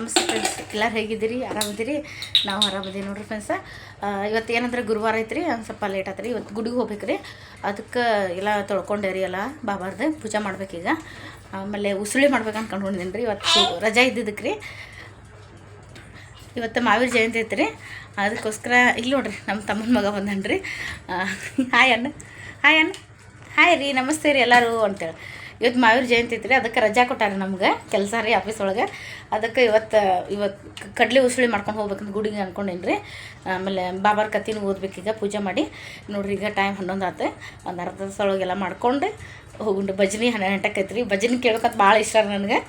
ನಮಸ್ತೆ ಫ್ರೆಂಡ್ಸ್, ಎಲ್ಲರೂ ಹೇಗಿದ್ದೀರಿ? ಆರಾಮದಿರಿ? ನಾವು ಆರಾಮದೀವಿ ನೋಡ್ರಿ ಫ್ರೆಂಡ್ಸ. ಇವತ್ತು ಏನಂದ್ರೆ ಗುರುವಾರ ಐತ್ರಿ, ಒಂದು ಸ್ವಲ್ಪ ಲೇಟ್ ಆತ್ರಿ. ಇವತ್ತು ಗುಡಿಗೆ ಹೋಗ್ಬೇಕ್ರಿ, ಅದಕ್ಕೆ ಎಲ್ಲ ತೊಳ್ಕೊಂಡೇರಿ, ಎಲ್ಲ ಬಾಬಾರ್ದು ಪೂಜೆ ಮಾಡ್ಬೇಕೀಗ. ಆಮೇಲೆ ಉಸುಳಿ ಮಾಡ್ಬೇಕು ಅನ್ಕೊಂಡ್ಕೊಂಡೇನಿ ರೀ. ಇವತ್ತು ರಜಾ ಇದ್ದಿದ್ದಕ್ಕೆ ರೀ. ಇವತ್ತು ಮಾವೀರ ಜಯಂತಿ ಐತ್ರಿ, ಅದಕ್ಕೋಸ್ಕರ ಇಲ್ಲಿ ನೋಡ್ರಿ ನಮ್ಮ ತಮ್ಮನ ಮಗ ಬಂದನ್ರಿ. ಹಾಯ್ ಅಣ್ಣ, ಹಾಯ್ ಅಣ್ಣ, ಹಾಯ್ ರೀ, ನಮಸ್ತೆ ರೀ ಎಲ್ಲರೂ ಅಂತೇಳಿ. ಇವತ್ತು ಮಾವೀರ ಜಯಂತಿ ಐತ್ರಿ, ಅದಕ್ಕೆ ರಜಾ ಕೊಟ್ಟಾರೆ ನಮ್ಗೆ ಕೆಲಸ ರೀ ಆಫೀಸ್ ಒಳಗೆ. ಅದಕ್ಕೆ ಇವತ್ತು ಕಡ್ಲೆ ಉಸುಳಿ ಮಾಡ್ಕೊಂಡು ಹೋಗ್ಬೇಕಂತ ಗುಡಿಗೆ ಅಂದ್ಕೊಂಡೇನಿ ರೀ. ಆಮೇಲೆ ಬಾಬಾರ ಕತ್ತಿನೂ ಓದ್ಬೇಕೀಗ, ಪೂಜೆ ಮಾಡಿ ನೋಡ್ರಿ. ಈಗ ಟೈಮ್ 11 ಆತು, ಒಂದು ಅರ್ಧ ತಾಸೊಳಗೆಲ್ಲ ಮಾಡ್ಕೊಂಡು ಹೋಗುಂಡು. ಭಜನೆ 12 ಗಂಟೆಗೆ ಐತ್ರಿ. ಭಜನೆ ಕೇಳ್ಬೇಕಂತ ಭಾಳ ಇಷ್ಟ ನನಗೆ.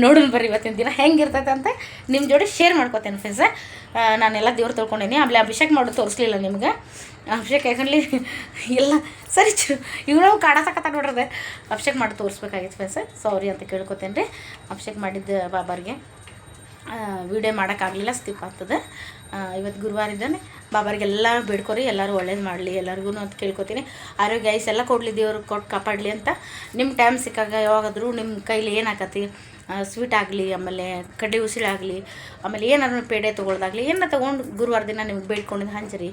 ನೋಡೋಣ ಬರ್ರಿ ಇವತ್ತಿನ ದಿನ ಹೆಂಗಿರ್ತೈತೆ ಅಂತ ನಿಮ್ಮ ಜೋಡಿ ಶೇರ್ ಮಾಡ್ಕೊತೇನೆ ಫ್ರೆಂಡ್ಸ. ನಾನೆಲ್ಲ ದೇವ್ರು ತೊಳ್ಕೊಂಡೇನಿ. ಆಮೇಲೆ ಅಭಿಷೇಕ ಮಾಡೋದು ತೋರಿಸ್ಲಿಲ್ಲ ನಿಮ್ಗೆ. ಅಭಿಷೇಕ ಯಾಕಂದ್ರೆ ಎಲ್ಲ ಸರಿ ಇವ್ರು ಕಾಡತಕ್ಕತ್ತ ನೋಡ್ರದೆ. ಅಭಿಷೇಕ ಮಾಡಿ ತೋರಿಸ್ಬೇಕಾಗಿತ್ತು ಫ್ರೆಂಡ್ಸ, ಸಾರಿ ಅಂತ ಕೇಳ್ಕೊತೇನೆ ರೀ. ಅಭಿಷೇಕ ಮಾಡಿದ್ದು ಬಾಬಾರಿಗೆ ವಿಡಿಯೋ ಮಾಡೋಕ್ಕಾಗಲಿಲ್ಲ, ಸ್ಕಿಪ್ ಆಗ್ತದೆ. ಇವತ್ತು ಗುರುವಾರ ಇದ್ದಾನೆ. ಬಾಬಾರಿಗೆಲ್ಲ ಬೇಡ್ಕೊರಿ, ಎಲ್ಲರೂ ಒಳ್ಳೇದು ಮಾಡಲಿ ಎಲ್ಲರಿಗೂ ಅಂತ ಕೇಳ್ಕೊತೀನಿ. ಆರೋಗ್ಯ ಐಸ್ ಎಲ್ಲ ಕೊಡಲಿ, ದೇವ್ರು ಕೊಟ್ಟು ಕಾಪಾಡಲಿ ಅಂತ. ನಿಮ್ಮ ಟೈಮ್ ಸಿಕ್ಕಾಗ ಯಾವಾಗಾದರೂ ನಿಮ್ಮ ಕೈಲಿ ಏನಾಕತಿ, ಸ್ವೀಟ್ ಆಗಲಿ, ಆಮೇಲೆ ಕಡ್ಲೆ ಉಸಿರು ಆಗಲಿ, ಆಮೇಲೆ ಏನಾದ್ರು ಪೇಡೆ ತೊಗೊಳ್ದಾಗಲಿ, ಏನ ತೊಗೊಂಡು ಗುರುವಾರ ದಿನ ನಿಮ್ಗೆ ಬೇಡ್ಕೊಂಡಿದ್ದು ಹಂಚ್ರಿ,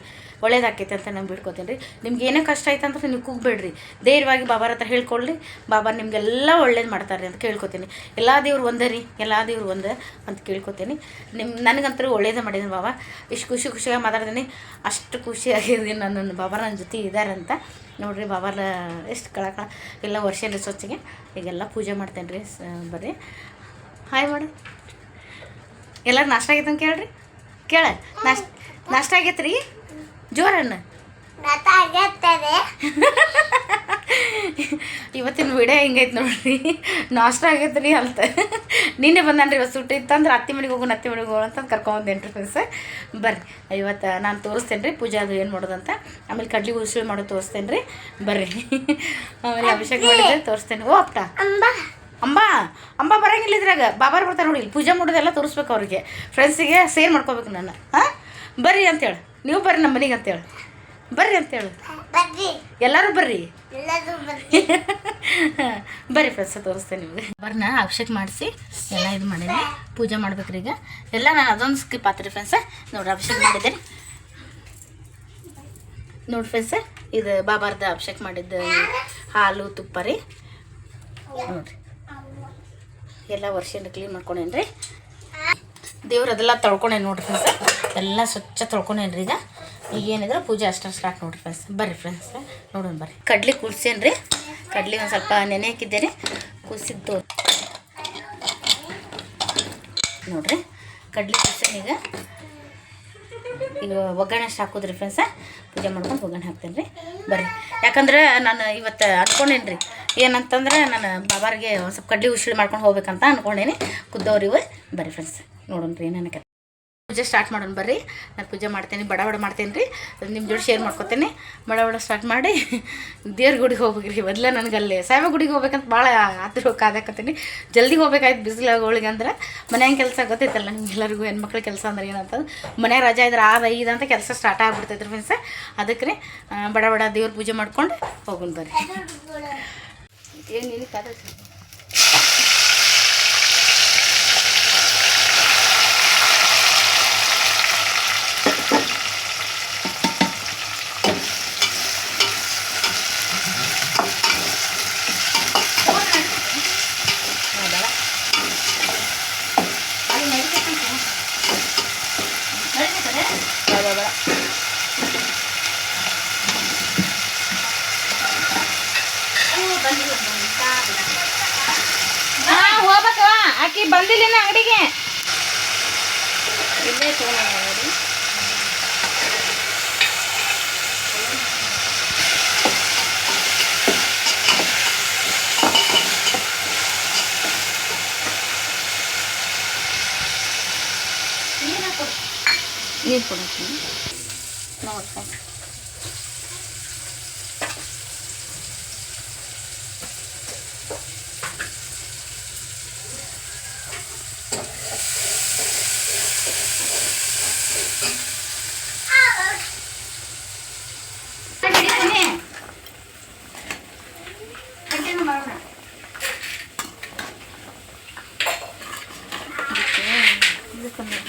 ಒಳ್ಳೇದಾಕೈತೆ ಅಂತ ನಾನು ಬೇಡ್ಕೊತೀನಿ ರೀ. ನಿಮ್ಗೆ ಏನೇ ಕಷ್ಟ ಆಯ್ತು ಅಂದ್ರೆ ನೀವು ಕೂಗಬೇಡ್ರಿ, ಧೈರ್ಯವಾಗಿ ಬಾಬಾರ ಹತ್ರ ಹೇಳ್ಕೊಳ್ಳಿ. ಬಾಬಾ ನಿಮಗೆಲ್ಲ ಒಳ್ಳೇದು ಮಾಡ್ತಾರೆ ಅಂತ ಕೇಳ್ಕೊತೀನಿ. ಎಲ್ಲ ದೇವ್ರು ಒಂದೇ ರೀ, ಎಲ್ಲ ದೇವ್ರು ಒಂದೇ ಅಂತ ಕೇಳ್ಕೊತೀನಿ. ನನಗಂತೂ ಒಳ್ಳೇದೇ ಮಾಡಿದ್ದೀನಿ ಬಾಬಾ. ಇಷ್ಟು ಖುಷಿಯಾಗಿ ಮಾತಾಡ್ತೀನಿ, ಅಷ್ಟು ಖುಷಿಯಾಗಿದ್ದೀನಿ. ನನ್ನ ಬಾಬಾ ನನ್ನ ಜೊತೆ ಇದ್ದಾರೆ ಅಂತ ನೋಡಿರಿ. ಬಾಬಾರ ಎಷ್ಟು ಕಳ ಎಲ್ಲ ವರ್ಷ ಸ್ವಚ್ಛಗೆ ಈಗೆಲ್ಲ ಪೂಜೆ ಮಾಡ್ತೇನೆ ರೀ. ಬರ್ರಿ, ಹಾಯ್ ಮಾಡು. ಎಲ್ಲರೂ ನಾಷ್ಟ ಆಗೈತೆ ಅಂತ ಕೇಳ್ರಿ, ಕೇಳ. ನಾಷ್ಟ ಆಗೈತೆ ರೀ, ಜೋರನ್ನ. ಇವತ್ತಿನ ವಿಡಿಯೋ ಹಿಂಗೈತೆ ನೋಡ್ರಿ, ನಾಷ್ಟ ಆಗೈತೆ ರೀ ಅಂತ. ನಿನ್ನೆ ಬಂದಾನ್ರಿ, ಇವತ್ತು ಸುಟ್ಟಿ ಇತ್ತಂದ್ರೆ ಅತ್ತಿ ಮನೆಗೆ ಹೋಗೋಣ, ಅತ್ತಿ ಮನೆಗೆ ಹೋಗೋಣ ಅಂತ ಕರ್ಕೊಂಬಂದೇನು ರೀ ಫ್ರೆಂಡ್ಸ್. ಬರ್ರಿ, ಇವತ್ತು ನಾನು ತೋರಿಸ್ತೇನೆ ರೀ ಪೂಜೆ ಅದು ಏನು ಮಾಡೋದಂತ. ಆಮೇಲೆ ಕಡ್ಲಿ ಉಸುಳಿ ಮಾಡೋದು ತೋರಿಸ್ತೇನೆ ರೀ, ಬರ್ರಿ. ಆಮೇಲೆ ಅಭಿಷೇಕ ಮಾಡಿದ್ರೆ ತೋರಿಸ್ತೇನೆ. ಓ ಅಪ್ಪ ಅಂಬಾ ಬರಂಗಿಲ್ಲ ಇದ್ರಾಗ, ಬಾಬಾರು ಬರ್ತಾರೆ ನೋಡಿ. ಇಲ್ಲಿ ಪೂಜೆ ಮಾಡೋದೆಲ್ಲ ತೋರಿಸ್ಬೇಕು ಅವ್ರಿಗೆ, ಫ್ರೆಂಡ್ಸಿಗೆ ಶೇರ್ ಮಾಡ್ಕೋಬೇಕು ನಾನು. ಬರ್ರಿ ಅಂತೇಳಿ, ನೀವು ಬರ್ರಿ ನಮ್ಮ ಮನೆಗೆ ಅಂತೇಳಿ, ಬರ್ರಿ ಅಂತೇಳಿ, ಎಲ್ಲರೂ ಬರ್ರಿ. ಬರ್ರಿ ಫ್ರೆಂಡ್ಸ, ತೋರಿಸ್ತೇನೆ ನಿಮಗೆ. ಬರ್ನ ಅಭಿಷೇಕ ಮಾಡಿಸಿ ಎಲ್ಲ ಇದು ಮಾಡೀನಿ, ಪೂಜೆ ಮಾಡ್ಬೇಕ್ರಿ ಈಗ. ಎಲ್ಲ ನಾನು ಅದೊಂದು ಸ್ಕಿಪ್ ಆತ್ರಿ ಫ್ರೆಂಡ್ಸ. ನೋಡ್ರಿ ಅಭಿಷೇಕ ಮಾಡಿದ್ದೇನೆ ನೋಡಿ ಫ್ರೆಂಡ್ಸ. ಇದು ಬಾಬಾರ್ದು ಅಭಿಷೇಕ ಮಾಡಿದ್ದು ಹಾಲು ತುಪ್ಪ ರೀ. ನೋಡ್ರಿ ಎಲ್ಲ ವರ್ಷದಿಂದ ಕ್ಲೀನ್ ಮಾಡ್ಕೊಂಡೇನಿ ರೀ. ದೇವ್ರು ಅದೆಲ್ಲ ತೊಳ್ಕೊಂಡೇನಿ ನೋಡ್ರಿ ಫ್ರೆಂಡ್ಸ, ಎಲ್ಲ ಸ್ವಚ್ಛ ತೊಳ್ಕೊಂಡೇನಿ ರೀ. ಈಗ ಏನಿದ್ರೆ ಪೂಜೆ ಅಷ್ಟು ಸ್ಟಾರ್ಟ್ ನೋಡ್ರಿ ಫ್ರೆಂಡ್ಸ್. ಬರ್ರಿ ಫ್ರೆಂಡ್ಸ್, ನೋಡೋಣ ಬರ್ರಿ. ಕಡ್ಲಿ ಕುದಿಸೇನಿ ರೀ, ಕಡ್ಲಿ ಒಂದು ಸ್ವಲ್ಪ ನೆನೆ ಹಾಕಿದ್ದೇನೆ, ಕುದಿಸಿದ್ದು ನೋಡ್ರಿ. ಕಡ್ಲಿ ಕುದಿಸೇನಿ. ಈಗ ಒಗ್ಗರಣೆ ಅಷ್ಟು ಹಾಕೋದ್ರಿ ಫ್ರೆಂಡ್ಸ. ಪೂಜೆ ಮಾಡ್ಕೊಂಡು ಒಗ್ಗರಣೆ ಹಾಕ್ತೇನೆ ರೀ. ಬರ್ರಿ, ಯಾಕಂದ್ರೆ ನಾನು ಇವತ್ತು ಅಂದ್ಕೊಂಡೇನಿ ರೀ, ಏನಂತಂದ್ರೆ ನಾನು ಬಾಬಾರಿಗೆ ಒಂದು ಸ್ವಲ್ಪ ಕಡ್ಲಿ ಉಸುಳಿ ಮಾಡ್ಕೊಂಡು ಹೋಗ್ಬೇಕಂತ ಅಂದ್ಕೊಂಡೇನಿ. ಕುದ್ದವ್ರಿವೆ. ಬರ್ರಿ ಫ್ರೆಂಡ್ಸ್, ನೋಡೋಣ ರೀ ಏನೇನಕ್ಕೆ ಪೂಜೆ ಸ್ಟಾರ್ಟ್ ಮಾಡೋಣ. ಬರ್ರಿ, ನಾನು ಪೂಜೆ ಮಾಡ್ತೇನೆ, ಬಡ ಮಾಡ್ತೇನೆ ರೀ. ನಿಮ್ಮ ಜೋಡಿ ಶೇರ್ ಮಾಡ್ಕೊತೇನೆ. ಬಡ ಸ್ಟಾರ್ಟ್ ಮಾಡಿ ದೇವ್ರ ಗುಡಿಗೆ ಹೋಗ್ಬೇಕ್ರಿ. ಮೊದಲೇ ನನಗೆ ಅಲ್ಲಿ ಸಾಯಿಬ ಗುಡಿಗೆ ಹೋಗ್ಬೇಕಂತ ಭಾಳ ಆತರ ಕಾದಕತ್ತೀನಿ. ಜಲ್ದಿ ಹೋಗ್ಬೇಕಾಯ್ತು ಬಿಸಿಲಾಗೋಳಿಗೆ. ಅಂದ್ರೆ ಮನ್ಯಾಗ ಕೆಲಸ ಗೊತ್ತೈತಲ್ಲ ನಿಮ್ಗೆಲ್ಲರಿಗೂ, ಹೆಣ್ಮಕ್ಳು ಕೆಲಸ ಅಂದ್ರೆ ಏನಂತಂದು. ಮನ್ಯಾಗ ರಜಾ ಇದ್ರೆ ಅಂತ ಕೆಲಸ ಸ್ಟಾರ್ಟ್ ಆಗ್ಬಿಡ್ತೈತ್ರಿ ಫ್ರೆಂಡ್ಸ. ಅದಕ್ಕೆ ರೀ ಬಡ ದೇವ್ರ ಪೂಜೆ ಮಾಡ್ಕೊಂಡು ಹೋಗೋಣ ಬರ್ರಿ. ಏನು ಕಾದ ಹೋಗ್ಬೇಕವ ಆಕಿ ಬಂದಿಲ್ಲ ಅಂಗಡಿಗೆ. ಇಲ್ಲೇ ತಗೊಂಡು ನೀರು ಕೊಡ್ತೀನಿ ನೋಡ್ತಾ. ಕಮ್ಮಿ.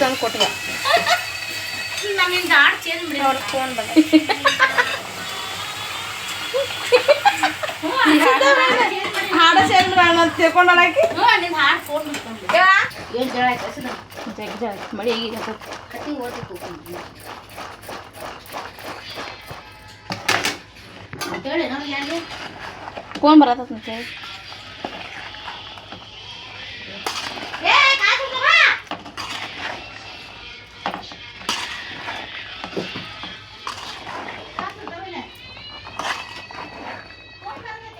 ತಂದು ಕೊಟ್ಟಿಲ್ಲ. ನಮ್ಮಿಂದ ಹಾಡು ಚೇಂಜ್ ಮಾಡಿ ಅವ್ರ ಫೋನ್ ಬಂದ. ಹಾಡ ಚೇಂಜ್ ಮಾಡೋಣ ಅಂತ ತಿಳ್ಕೊಂಡಾಕಿ. ನಿನ್ನ ಹಾಡು ಫೋನ್ ಮಾಡ್ಕೊಂಡು ಏನು ಜಗಳ ಆಯ್ತು ಹಸಿದ ಜಗ್ಜ ಮಳಿ ಈಗ ಕತ್ತಿ ಓದಿತ್ತು ಹೇಳಿ ನೋಡಿ ಯಾರು ಫೋನ್ ಬರತ್ತ ಹೇಳಿ.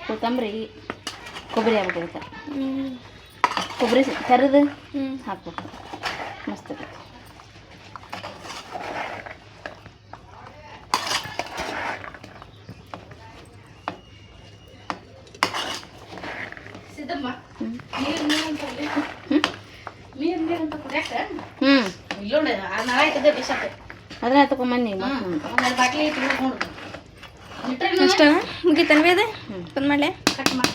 ಕೊತ್ತಂಬರಿ ಕೊಬ್ಬರಿ ಆಗ್ಬಿಟ್ಟಿರುತ್ತೆ. ಕೊಬ್ಬರಿ ಕರಿದು ಹಾಕ್ಬೇಕು, ಮಸ್ತ್ ಆಗೈತೆ. ಸಿದ್ದಮ್ಮ ನೀರು ಅಂತ ಕುಡಿಯಾಕ ಇಲ್ಲೋಣ ನಾಳೆ ಆಯ್ತದೆ ಬಿಸಾಕ ಅದನ್ನ ತಗೊಂಬನ್ನಿ. ಬಾಟ್ಲಿ ತಿಳ್ಕೊಂಡು ಅಷ್ಟ ಮುಗಿತನ್ವಿ ಅದೇ ಬಂದು ಮಾಡಲೆ ಕಟ್ ಮಾಡಿ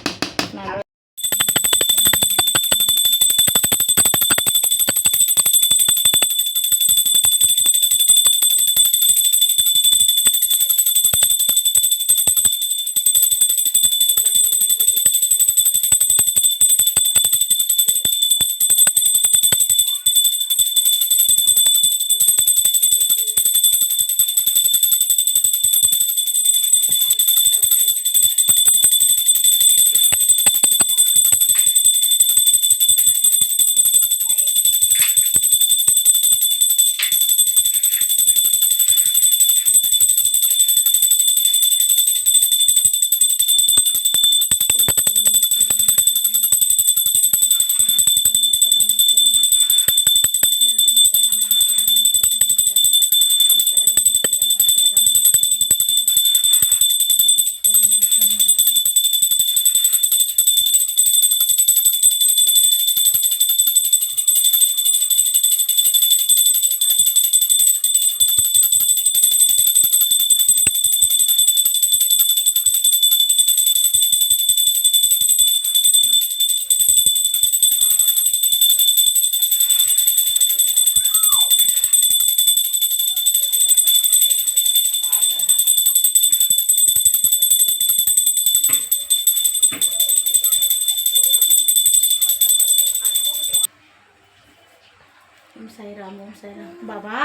ಸಾಯಿರಾಮ್ ಓಂ ಸಾಯಿರಾಮ್. ಬಾಬಾ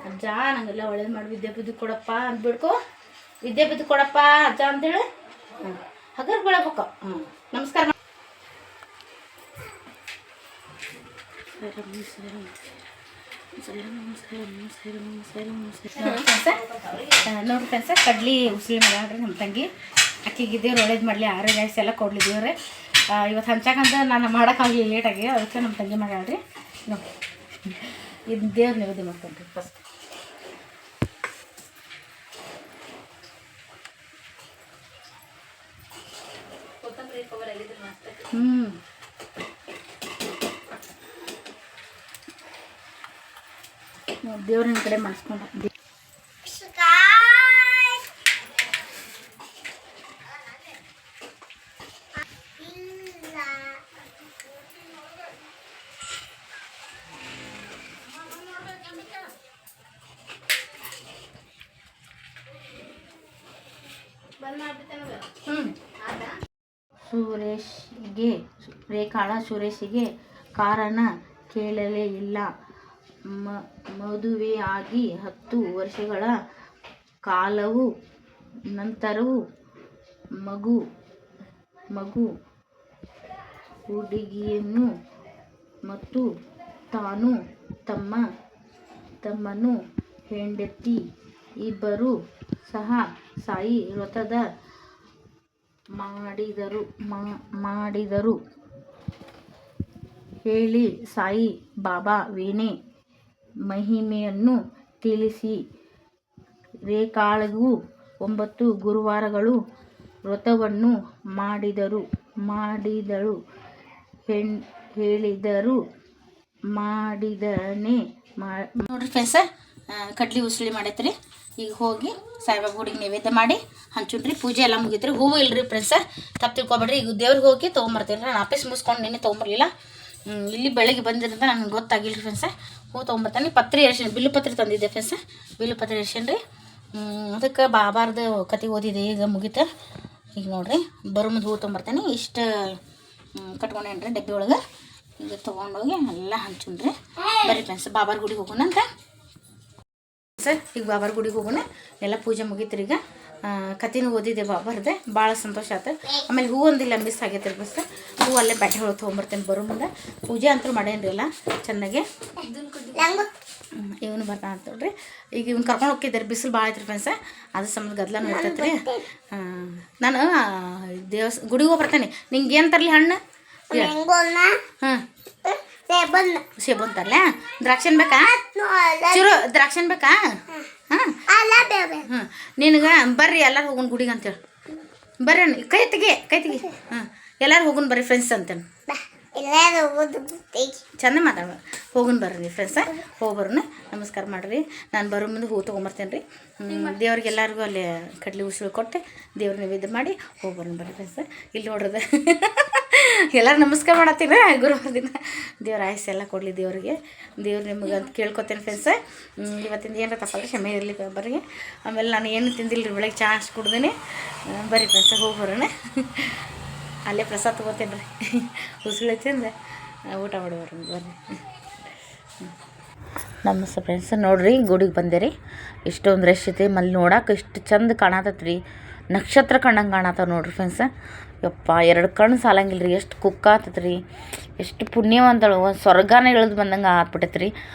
ಅಜ್ಜ ನಂಗೆಲ್ಲ ಒಳ್ಳೇದು ಮಾಡಿ ವಿದ್ಯೆ ಬುದ್ಧಿ ಕೊಡಪ್ಪ ಅಂತ ಬಿಡ್ಕೊ, ವಿದ್ಯೆ ಬುದ್ಧಿ ಕೊಡಪ್ಪ ಅಜ್ಜ ಅಂತೇಳಿ ಹಗರ್ ಬೆಳಬೇಕು. ನಮಸ್ಕಾರ. ನೋಡ್ರಿ ಫ್ರೆಂಡ್ಸ, ಕಡ್ಲಿ ಉಸಿಲಿ ಮಾಡ್ರಿ ನಮ್ಮ ತಂಗಿ. ಅಕ್ಕಿಗೆ ದೇವ್ರು ಒಳ್ಳೇದು ಮಾಡಲಿ, ಆರೋಗ್ಯ ಎಲ್ಲ ಕೊಡ್ಲಿ ದೇವ್ರೆ. ಇವತ್ತು ಹಂಚಾಕಂತ ನಾನು ಮಾಡೋಕ್ಕಾಗಲಿ ಲೇಟಾಗಿ, ಅದಕ್ಕೆ ನಮ್ಮ ತಂಗಿ ಮಾಡ್ಯಾಳ್ರಿ. ನೋಡಿ ಇದು ದೇವ್ರ ನೈವೇದ್ಯ ಮಾಡ್ಕೊಂಡ್ರಿ ಫಸ್ಟ್. ದೇವ್ರನ್ನ ಕಡೆ ಮಾಡಿಸ್ಕೊಂಡು ರೇಖಾಳ ಸುರೇಶಿಗೆ ಕಾರಣ ಕೇಳಲೇ ಇಲ್ಲ. ಮದುವೆಯಾಗಿ 10 ವರ್ಷಗಳ ಕಾಲವು ನಂತರವೂ ಮಗು ಹುಡುಗಿಯನ್ನು ಮತ್ತು ತಾನು ತಮ್ಮನು ಹೆಂಡತಿ ಇಬ್ಬರು ಸಹ ಸಾಯಿ ವ್ರತದ ಮಾಡಿದರು ಹೇಳಿ ಸಾಯಿ ಬಾಬಾ ವೀಣೆ ಮಹಿಮೆಯನ್ನು ತಿಳಿಸಿ ರೇಖಾಳಿಗೂ 9 ಗುರುವಾರಗಳು ವ್ರತವನ್ನು ಮಾಡಿದಳು. ಹೇಳಿದರು ಮಾಡಿದನೆ ನೋಡ್ರಿ ಫ್ರೆಂಡ್ಸ, ಕಡ್ಲಿ ಉಸುಳಿ ಮಾಡೈತ್ರಿ. ಈಗ ಹೋಗಿ ಸಾಯಿಬಾಬಾ ಗುಡಿಗೆ ನೈವೇದ್ಯ ಮಾಡಿ ಹಂಚುನ್ರಿ. ಪೂಜೆ ಎಲ್ಲ ಮುಗಿತ್ರಿ. ಹೂವು ಇಲ್ರಿ ಫ್ರೆಂಡ್ಸ, ತಪ್ಪು ತಿಳ್ಕೊಬೇಡ್ರಿ. ಈಗ ದೇವ್ರಿಗೆ ಹೋಗಿ ತೊಗೊಂಬರ್ತೀನಿ. ನಾನು ಆಫೀಸ್ ಮುಗಿಸ್ಕೊಂಡು ನಿನ್ನೆ ತೊಗೊಂಬರ್ಲಿಲ್ಲ. ಇಲ್ಲಿ ಬೆಳಗ್ಗೆ ಬಂದಿರಂತ ನನಗೆ ಗೊತ್ತಾಗಿಲ್ಲ ರೀ ಫ್ರೆಂಡ್ಸ. ಹೂ ತೊಗೊಂಬರ್ತಾನೆ. ಪತ್ರಿ ಎರ್ಸೀನಿ, ಬಿಲ್ಲು ಪತ್ರಿ ತಂದಿದ್ದೆ ಫ್ರೆಂಡ್ಸ. ಬಿಲ್ಲು ಪತ್ರಿ ಎರ್ಸೀನಿ ರೀ. ಅದಕ್ಕೆ ಬಾಬಾರ್ದು ಕತೆ ಓದಿದೆ, ಈಗ ಮುಗಿತ. ಈಗ ನೋಡಿರಿ ಬರೋ ಮುಂದೆ ಹೂ ತೊಗೊಂಬರ್ತಾನೆ. ಇಷ್ಟು ಕಟ್ಕೊಂಡೇನಿ ರೀ ಡಬ್ಬಿ ಒಳಗೆ. ಈಗ ತೊಗೊಂಡೋಗಿ ಎಲ್ಲ ಹಂಚುನ್ರಿ. ಬರೀ ಫ್ರೆಂಡ್ಸ್ ಬಾಬಾರ ಗುಡಿಗೆ ಹೋಗೋಣ ಅಂತ ಸರ್. ಈಗ ಬಾಬಾರ ಗುಡಿಗೆ ಹೋಗೋಣ. ಎಲ್ಲ ಪೂಜೆ ಮುಗೀತ್ರಿ. ಈಗ ಕತೆನೂ ಓದಿದೆ ಬಾಬಾರ್ದೆ, ಭಾಳ ಸಂತೋಷ ಆಯ್ತು. ಆಮೇಲೆ ಹೂ ಒಂದಿಲ್ಲ ಮಿಸ್ ಆಗೈತೆ ರೀ ಬಸ್. ಹೂ ಅಲ್ಲೇ ಬ್ಯಾಟೆ ಒಳಗೆ ತೊಗೊಂಬರ್ತೇನೆ ಬರೋ ಮುಂದೆ. ಪೂಜೆ ಅಂತೂ ಮಾಡೇನ್ರಿ ಎಲ್ಲ ಚೆನ್ನಾಗೆ. ಇವನು ಬರ್ತಾ ಅಂತ ನೋಡ್ರಿ. ಈಗ ಇವ್ನು ಕರ್ಕೊಂಡು ಹೋಗ್ತಿದ್ದಾರೆ, ಬಿಸಿಲು ಭಾಳ ಐತ್ರಿ ಫ್ರೆಂಡ್ಸ. ಅದ್ರ ಸಂಬಂಧ ಗದ್ದಲ ಇರ್ತೈತೆ ರೀ. ನಾನು ಗುಡಿಗೆ ಹೋಗಿ ಬರ್ತೇನೆ. ನಿಂಗೆ ಏನು ತರಲಿ ಹಣ್ಣು? ಹಾಂ ಸೇಬನ್ ತರಲ? ದ್ರಾಕ್ಷನ್ ಬೇಕಾ? ಚೂರು ದ್ರಾಕ್ಷನ್ ಬೇಕಾ? ಹಾಂ ಹಾಂ ನಿನಗೆ ಬರ್ರಿ ಎಲ್ಲರೂ ಹೋಗೋಣ ಗುಡಿಗೆ ಅಂತೇಳಿ. ಬರ್ರಿ ಕೈ ತೆಗಿ ಹಾಂ ಎಲ್ಲರೂ ಹೋಗೋಣ ಬರ್ರಿ ಫ್ರೆಂಡ್ಸ್ ಅಂತೇಳಿ. ಚಂದ ಮಾತಾಡ ಹೋಗೋಣ ಬರ್ರಿ ಫ್ರೆಂಡ್ಸ. ಹೋಗಿ ಬರೋಣ. ನಮಸ್ಕಾರ ಮಾಡಿರಿ. ನಾನು ಬರೋ ಮುಂದೆ ಹೂ ತೊಗೊಂಬರ್ತೇನೆ ರೀ. ದೇವ್ರಿಗೆ ಎಲ್ಲರಿಗೂ ಅಲ್ಲಿ ಕಡ್ಲಿ ಉಸುಳು ಕೊಟ್ಟು ದೇವ್ರ ನೈವೇದ್ಯ ಮಾಡಿ ಹೋಗಿ ಬರೋಣ ಬರ್ರಿ ಫ್ರೆಂಡ್ಸ. ಇಲ್ಲಿ ನೋಡ್ರದ ಎಲ್ಲರೂ ನಮಸ್ಕಾರ ಮಾಡತ್ತೀರ. ಗುರುವಾರ ದಿನ ದೇವ್ರ ಆಯಸ್ಸು ಎಲ್ಲ ಕೊಡಲಿ ದೇವ್ರಿಗೆ. ದೇವ್ರು ನಿಮಗೆ ಅಂತ ಕೇಳ್ಕೊತೇನೆ ಫ್ರೆಂಡ್ಸ. ಇವತ್ತಿಂದ ಏನಾರ ತಪ್ಪಾದ್ರೆ ಕ್ಷಮೆ ಇರಲಿ ಬರ್ರಿ. ಆಮೇಲೆ ನಾನು ಏನು ತಿಂದಿಲ್ಲ ರೀ ಬೆಳಗ್ಗೆ, ಚಹಾ ಅಷ್ಟು ಕುಡ್ದೇನೆ. ಬರ್ರಿ ಫ್ರೆಂಡ್ಸ ಹೋಗಿ ಬರೋಣ. ಅಲ್ಲೇ ಪ್ರಸಾದ ತೊಗೋತೇನೆ ರೀ. ಉಸುಳಿ ತಿಂದು ಊಟ ಮಾಡಿ ಬರೋಣ ಬರ್ರಿ. ನಮಸ್ತೆ ಫ್ರೆಂಡ್ಸ್. ನೋಡಿರಿ ಗುಡಿಗೆ ಬಂದೆ ರೀ. ಇಷ್ಟೊಂದು ರಶ್ ಐತಿ. ಮಲ್ಲಿ ನೋಡಕ್ಕೆ ಇಷ್ಟು ಚಂದ ಕಾಣತತ್ ರೀ. ನಕ್ಷತ್ರ ಕಣ್ಣಂಗೆ ಕಾಣತ್ತವ ನೋಡ್ರಿ ಫ್ರೆಂಡ್ಸ. ಯಪ್ಪ 2 ಕಣ್ಣು ಸಾಲಂಗಿಲ್ಲ ರೀ. ಎಷ್ಟು ಕುಕ್ಕಾತತ್ ರೀ. ಎಷ್ಟು ಪುಣ್ಯವಂತಳು. ಒಂದು ಸ್ವರ್ಗನೇ ಇಳಿದು ಬಂದಂಗೆ ಆತ್ಬಿಟ್ಟೈತೆ ರೀ.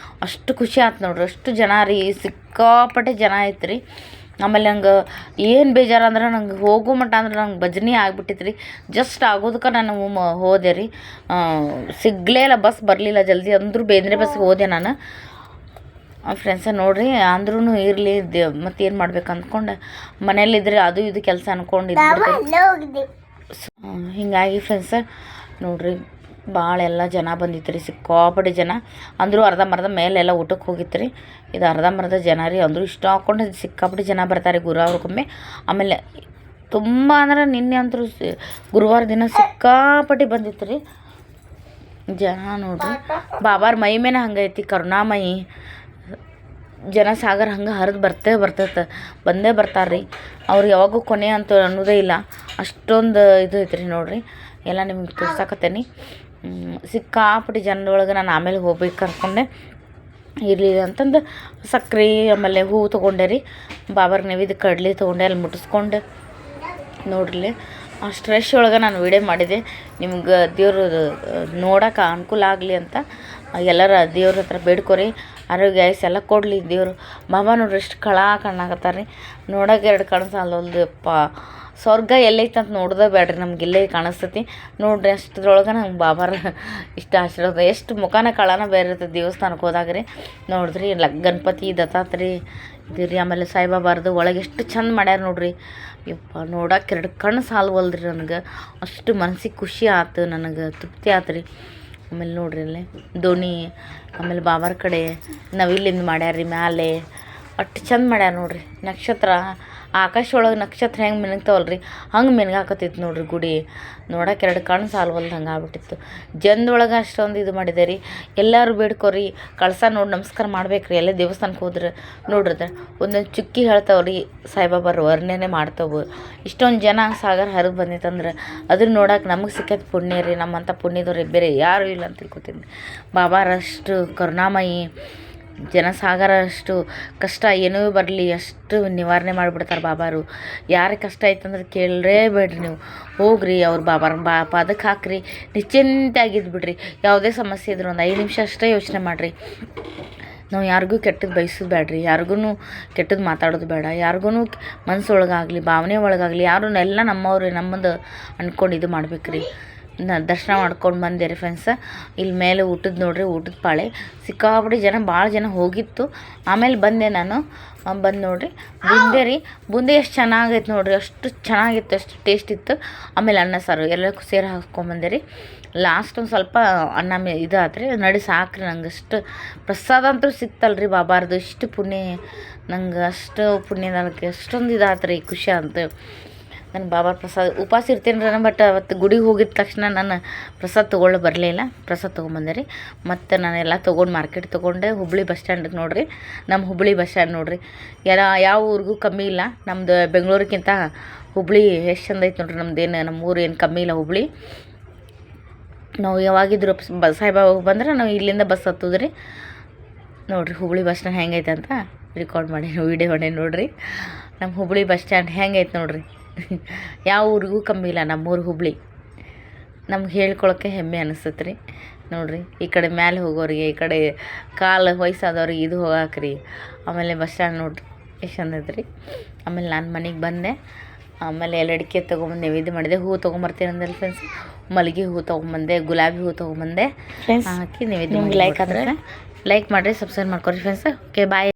ಅಷ್ಟು ಖುಷಿ ಆಯ್ತು ನೋಡ್ರಿ. ಅಷ್ಟು ಜನ ರೀ, ಸಿಕ್ಕಾಪಟ್ಟೆ ಜನ ಐತೆ ರೀ. ಆಮೇಲೆ ನಂಗೆ ಏನು ಬೇಜಾರು ಅಂದ್ರೆ ನಂಗೆ ಹೋಗೋ ಮಟ್ಟ ಅಂದ್ರೆ ನಂಗೆ ಭಜನೆ ಆಗ್ಬಿಟ್ಟಿತ್ತು ರೀ. ಜಸ್ಟ್ ಆಗೋದಕ್ಕೆ ನಾನು ಹೋದೆ ರೀ. ಸಿಗಲೇ ಇಲ್ಲ, ಬಸ್ ಬರಲಿಲ್ಲ ಜಲ್ದಿ. ಅಂದರೂ ಬೇಂದ್ರೆ ಬಸ್ಗೆ ಹೋದೆ ನಾನು ಫ್ರೆಂಡ್ಸ. ನೋಡಿರಿ ಅಂದ್ರೂ ಇರಲಿ ಮತ್ತೇನು ಮಾಡ್ಬೇಕು ಅಂದ್ಕೊಂಡು ಮನೇಲಿದ್ರೆ ಅದು ಇದು ಕೆಲಸ ಅಂದ್ಕೊಂಡಿದ್ದು. ಹೀಗಾಗಿ ಫ್ರೆಂಡ್ಸ ನೋಡಿರಿ ಭಾಳ ಎಲ್ಲ ಜನ ಬಂದಿತ್ತು ರೀ. ಸಿಕ್ಕಾಪಟ್ಟೆ ಜನ ಅಂದರೂ ಅರ್ಧಂಬರ್ಧ ಮೇಲೆಲ್ಲ ಊಟಕ್ಕೆ ಹೋಗಿತ್ತು ರೀ. ಇದು ಅರ್ಧಂಬರ್ಧ ಜನ ರೀ. ಅಂದರೂ ಇಷ್ಟ ಹಾಕ್ಕೊಂಡು ಸಿಕ್ಕಾಪಟ್ಟೆ ಜನ ಬರ್ತಾರೆ ಗುರುವಾರಕ್ಕೊಮ್ಮೆ. ಆಮೇಲೆ ತುಂಬ ಅಂದ್ರೆ ನಿನ್ನೆ ಅಂತೂ ಗುರುವಾರ ದಿನ ಸಿಕ್ಕಾಪಟ್ಟೆ ಬಂದಿತ್ತು ರೀ ಜನ. ನೋಡ್ರಿ ಬಾಬಾರ ಮೈ ಮೇಲೆ ಹಂಗೈತಿ, ಕರುಣಾಮಯಿ ಜನಸಾಗರ ಹಂಗೆ ಹರಿದು ಬರ್ತೈತೆ. ಬಂದೇ ಬರ್ತಾರೆ ರೀ. ಅವ್ರು ಯಾವಾಗೂ ಕೊನೆ ಅಂತ ಅನ್ನೋದೇ ಇಲ್ಲ. ಅಷ್ಟೊಂದು ಇದು ಐತೆ ರೀ. ನೋಡಿರಿ ಎಲ್ಲ ನಿಮ್ಗೆ ತೋರ್ಸಾಕತ್ತೇನೆ. ಸಿಕ್ಕಾಪಟ್ಟಿ ಜನದೊಳಗೆ ನಾನು ಆಮೇಲೆ ಹೋಗ್ಬೇಕು ಕರ್ಕೊಂಡೆ. ಇರಲಿಲ್ಲ ಅಂತಂದು ಸಕ್ರೆ ಆಮೇಲೆ ಹೂವು ತೊಗೊಂಡೆ ರೀ. ಬಾಬಾರ ನೈವೇದ್ಯ ಕಡ್ಲಿ ತೊಗೊಂಡೆ ಅಲ್ಲಿ ಮುಟ್ಟಿಸ್ಕೊಂಡು ನೋಡ್ರಿ. ಅಷ್ಟು ರಶ್ ಒಳಗೆ ನಾನು ವೀಡಿಯೋ ಮಾಡಿದೆ. ನಿಮ್ಗೆ ದೇವ್ರು ನೋಡೋಕೆ ಅನುಕೂಲ ಆಗಲಿ ಅಂತ ಎಲ್ಲರ ದೇವ್ರ ಹತ್ರ ಬೇಡ್ಕೊರಿ. ಆರೋಗ್ಯ ಆಯಸ್ಸು ಎಲ್ಲ ಕೊಡಲಿ ದೇವರು. ಬಾಬಾ ನೋಡ್ರಿ ಎಷ್ಟು ಕಣ್ಣಾಕತ್ತಾರೆ ರೀ. ನೋಡೋಕೆ 2 ಕಣ್ಣು ಸಾಲದಪ್ಪ. ಸ್ವರ್ಗ ಎಲ್ಲೈತೆ ಅಂತ ನೋಡ್ದೆ ಬೇಡ್ರಿ, ನಮ್ಗೆ ಇಲ್ಲೇ ಕಾಣಿಸ್ತೈತಿ ನೋಡ್ರಿ. ಅಷ್ಟರೊಳಗೆ ನಂಗೆ ಬಾಬಾರ ಇಷ್ಟ ಆಶೀರ್ವಾದ. ಎಷ್ಟು ಮುಖಾನ ಕಳನ ಬೇರೆ ಇರ್ತದೆ ದೇವಸ್ಥಾನಕ್ಕೆ ಹೋದಾಗ ರೀ. ನೋಡಿದ್ರಿ ಗಣಪತಿ ದತ್ತಾತ್ರಿ ಇದು ರೀ. ಆಮೇಲೆ ಸಾಯಿಬಾಬಾರ್ದು ಒಳಗೆ ಎಷ್ಟು ಚಂದ ಮಾಡ್ಯಾರ ನೋಡ್ರಿ. ಯಪ್ಪ ನೋಡೋಕೆ 2 ಕಣ್ಣು ಸಾಲ್ವಲ್ರಿ ನನಗೆ. ಅಷ್ಟು ಮನಸ್ಸಿಗೆ ಖುಷಿ ಆಯ್ತು, ನನಗೆ ತೃಪ್ತಿ ಆಯ್ತು ರೀ. ಆಮೇಲೆ ನೋಡ್ರಿ ಅಲ್ಲೇ ದೋಣಿ, ಆಮೇಲೆ ಬಾಬಾರ ಕಡೆ ನವಿಲಿಂದ ಮಾಡ್ಯಾರ ರೀ ಮ್ಯಾಲೆ. ಅಷ್ಟು ಚಂದ ಮಾಡ್ಯಾರ ನೋಡ್ರಿ. ನಕ್ಷತ್ರ ಆಕಾಶ ಒಳಗೆ ನಕ್ಷತ್ರ ಹೆಂಗೆ ಮಿನುಗ್ತಾವಲ್ರಿ ಹಂಗೆ ಮಿನುಗಾಕತ್ತಿತ್ತು ನೋಡ್ರಿ ಗುಡಿ. ನೋಡೋಕೆ 2 ಕಣ್ಣು ಸಾಲ್ವಲ್ದು ಹಂಗೆ ಆಗ್ಬಿಟ್ಟಿತ್ತು. ಜನದೊಳಗೆ ಅಷ್ಟೊಂದು ಇದು ಮಾಡಿದೆ ರೀ. ಎಲ್ಲರೂ ಬೇಡ್ಕೊರಿ. ಕಳಸ ನೋಡಿ ನಮಸ್ಕಾರ ಮಾಡ್ಬೇಕು ರೀ. ಎಲ್ಲೇ ದೇವಸ್ಥಾನಕ್ಕೆ ಹೋದ್ರೆ ನೋಡ್ರಿ ಒಂದೊಂದು ಚುಕ್ಕಿ ಹೇಳ್ತಾವ್ರಿ ಸಾಯಿಬಾಬಾರು ವರ್ಣನೆ ಮಾಡ್ತಾವೆ. ಇಷ್ಟೊಂದು ಜನ ಸಾಗರ ಹರಿದು ಬಂದಿತ್ತಂದ್ರೆ ಅದನ್ನ ನೋಡೋಕೆ ನಮಗೆ ಸಿಕ್ಕೈತೆ ಪುಣ್ಯ ರೀ. ನಮ್ಮಂಥ ಪುಣ್ಯದವ್ರು ಬೇರೆ ಯಾರೂ ಇಲ್ಲ ಅಂತ ತಿಳ್ಕೊತೀನಿ. ಬಾಬಾರಷ್ಟು ಕರುಣಾಮಯಿ, ಜನಸಾಗರ ಅಷ್ಟು ಕಷ್ಟ ಏನೂ ಬರಲಿ ಅಷ್ಟು ನಿವಾರಣೆ ಮಾಡಿಬಿಡ್ತಾರೆ ಬಾಬಾರು. ಯಾರಿಗೆ ಕಷ್ಟ ಆಯ್ತಂದ್ರೆ ಕೇಳರೇ ಬೇಡ್ರಿ, ನೀವು ಹೋಗ್ರಿ ಅವ್ರ ಬಾಬಾರ ಪಾದಕ್ಕೆ ಹಾಕ್ರಿ, ನಿಶ್ಚಿಂತಾಗಿದ್ದು ಬಿಡ್ರಿ. ಯಾವುದೇ ಸಮಸ್ಯೆ ಇದ್ರೂ ಒಂದು 5 ನಿಮಿಷ ಅಷ್ಟೇ ಯೋಚನೆ ಮಾಡಿರಿ. ನಾವು ಯಾರಿಗೂ ಕೆಟ್ಟದ್ದು ಬಯಸೋದು ಬೇಡ್ರಿ, ಯಾರಿಗೂ ಕೆಟ್ಟದ್ದು ಮಾತಾಡೋದು ಬೇಡ. ಯಾರಿಗೂ ಮನಸ್ಸೊಳಗಾಗಲಿ ಭಾವನೆ ಒಳಗಾಗಲಿ ಯಾರೂ ಎಲ್ಲ ನಮ್ಮವ್ರು ನಮ್ಮದು ಅಂದ್ಕೊಂಡು ಇದು ಮಾಡ್ಬೇಕ್ರಿ. ದರ್ಶನ ಮಾಡ್ಕೊಂಡು ಬಂದೆ ರೀ ಫ್ರೆಂಡ್ಸ. ಇಲ್ಲಿ ಮೇಲೆ ಊಟದ ನೋಡ್ರಿ, ಊಟದ ಪಾಳೆ ಸಿಕ್ಕಾಪಟ್ಟೆ ಜನ, ಭಾಳ ಜನ ಹೋಗಿತ್ತು. ಆಮೇಲೆ ಬಂದೆ ನಾನು. ಬಂದು ನೋಡ್ರಿ ಬುಂದೆ ರೀ. ಬುಂದೆ ಎಷ್ಟು ಚೆನ್ನಾಗೈತೆ ನೋಡ್ರಿ. ಅಷ್ಟು ಚೆನ್ನಾಗಿತ್ತು, ಅಷ್ಟು ಟೇಸ್ಟ್ ಇತ್ತು. ಆಮೇಲೆ ಅನ್ನ ಸಾರು ಎಲ್ಲಕ್ಕೂ ಸೇರಿ ಹಾಕ್ಕೊಂಬಂದೆ ರೀ. ಲಾಸ್ಟ್ ಒಂದು ಸ್ವಲ್ಪ ಅನ್ನ ಇದಾತ್ರಿ ನಡಿ ಸಾಕ್ರಿ ನಂಗೆ ಅಷ್ಟು ಪ್ರಸಾದ ಅಂತೂ ಸಿಕ್ತಲ್ರಿ ಬಾಬಾರ್ದು ಇಷ್ಟು ಪುಣ್ಯ ನಂಗೆ ಅಷ್ಟು ಪುಣ್ಯದಕ್ಕೆ ಅಷ್ಟೊಂದು ಇದಾತ್ರಿ ಖುಷಿ ಅಂತ ನನ್ನ ಬಾಬಾ ಪ್ರಸಾದ ಉಪವಾಸ ಇರ್ತೀನಿ ರೀ ಬಟ್ ಅವತ್ತು ಗುಡಿಗೆ ಹೋಗಿದ ತಕ್ಷಣ ನಾನು ಪ್ರಸಾದ ತೊಗೊಳ್ಳೋ ಬರಲಿಲ್ಲ ಪ್ರಸಾದ ತೊಗೊಂಬಂದೆ ರೀ ಮತ್ತು ನಾನೆಲ್ಲ ತೊಗೊಂಡು ಮಾರ್ಕೆಟ್ ತೊಗೊಂಡೆ ಹುಬ್ಬಳ್ಳಿ ಬಸ್ ಸ್ಟ್ಯಾಂಡಿಗೆ ನೋಡಿರಿ ನಮ್ಮ ಹುಬ್ಬಳ್ಳಿ ಬಸ್ ಸ್ಟ್ಯಾಂಡ್ ನೋಡಿರಿ ಯಾವ ಊರಿಗೂ ಕಮ್ಮಿ ಇಲ್ಲ ನಮ್ಮದು ಬೆಂಗಳೂರಿಗಿಂತ ಹುಬ್ಬಳ್ಳಿ ಎಷ್ಟು ಚಂದ ಐತೆ ನೋಡ್ರಿ ನಮ್ಮದೇನು ನಮ್ಮ ಊರು ಏನು ಕಮ್ಮಿ ಇಲ್ಲ ಹುಬ್ಬಳ್ಳಿ ನಾವು ಯಾವಾಗಿದ್ರು ಸಾಯಿಬಾಬಾಗೆ ಬಂದ್ರೆ ನಾವು ಇಲ್ಲಿಂದ ಬಸ್ ಹತ್ತುದು ರೀ ನೋಡಿರಿ ಹುಬ್ಬಳ್ಳಿ ಬಸ್ ಸ್ಟ್ಯಾಂಡ್ ಹೆಂಗೈತೆ ಅಂತ ರೆಕಾರ್ಡ್ ಮಾಡಿ ವೀಡಿಯೋ ಮಾಡಿ ನೋಡಿರಿ ನಮ್ಮ ಹುಬ್ಬಳ್ಳಿ ಬಸ್ ಸ್ಟ್ಯಾಂಡ್ ಹೆಂಗೈತೆ ನೋಡಿರಿ ಯಾವ ಊರಿಗೂ ಕಮ್ಮಿ ಇಲ್ಲ ನಮ್ಮೂರು ಹುಬ್ಬಳ್ಳಿ ನಮ್ಗೆ ಹೇಳ್ಕೊಳಕ್ಕೆ ಹೆಮ್ಮೆ ಅನಿಸ್ತೈತೆ ರೀ ನೋಡಿರಿ ಈ ಕಡೆ ಮ್ಯಾಲೆ ಹೋಗೋರಿಗೆ ಈ ಕಡೆ ಕಾಲು ವಯಸ್ಸಾದವ್ರಿಗೆ ಇದು ಹೋಗಾಕ್ರಿ ಆಮೇಲೆ ಬಸ್ ಸ್ಟ್ಯಾಂಡ್ ನೋಡಿರಿ ಎಷ್ಟು ಚಂದ ಐತೆ ರೀ ಆಮೇಲೆ ನಾನು ಮನೆಗೆ ಬಂದೆ ಆಮೇಲೆ ಎಲ್ಲ ಅಡಿಕೆ ತೊಗೊಂಬಂದು ನೈವೇದ್ಯ ಮಾಡಿದೆ ಹೂವು ತೊಗೊಂಬರ್ತೀನಿ ಅಂದಲ್ಲಿ ಫ್ರೆಂಡ್ಸ್ ಮಲ್ಲಿಗೆ ಹೂವು ತೊಗೊಂಬಂದೆ ಗುಲಾಬಿ ಹೂವು ತೊಗೊಂಬಂದೆ ಹಾಕಿ ನೈವೇದ್ಯ ಲೈಕ್ ಆದರೆ ಲೈಕ್ ಮಾಡಿರಿ ಸಬ್ಸ್ಕ್ರೈಬ್ ಮಾಡ್ಕೊರಿ ಫ್ರೆಂಡ್ಸ್ ಓಕೆ ಬಾಯ್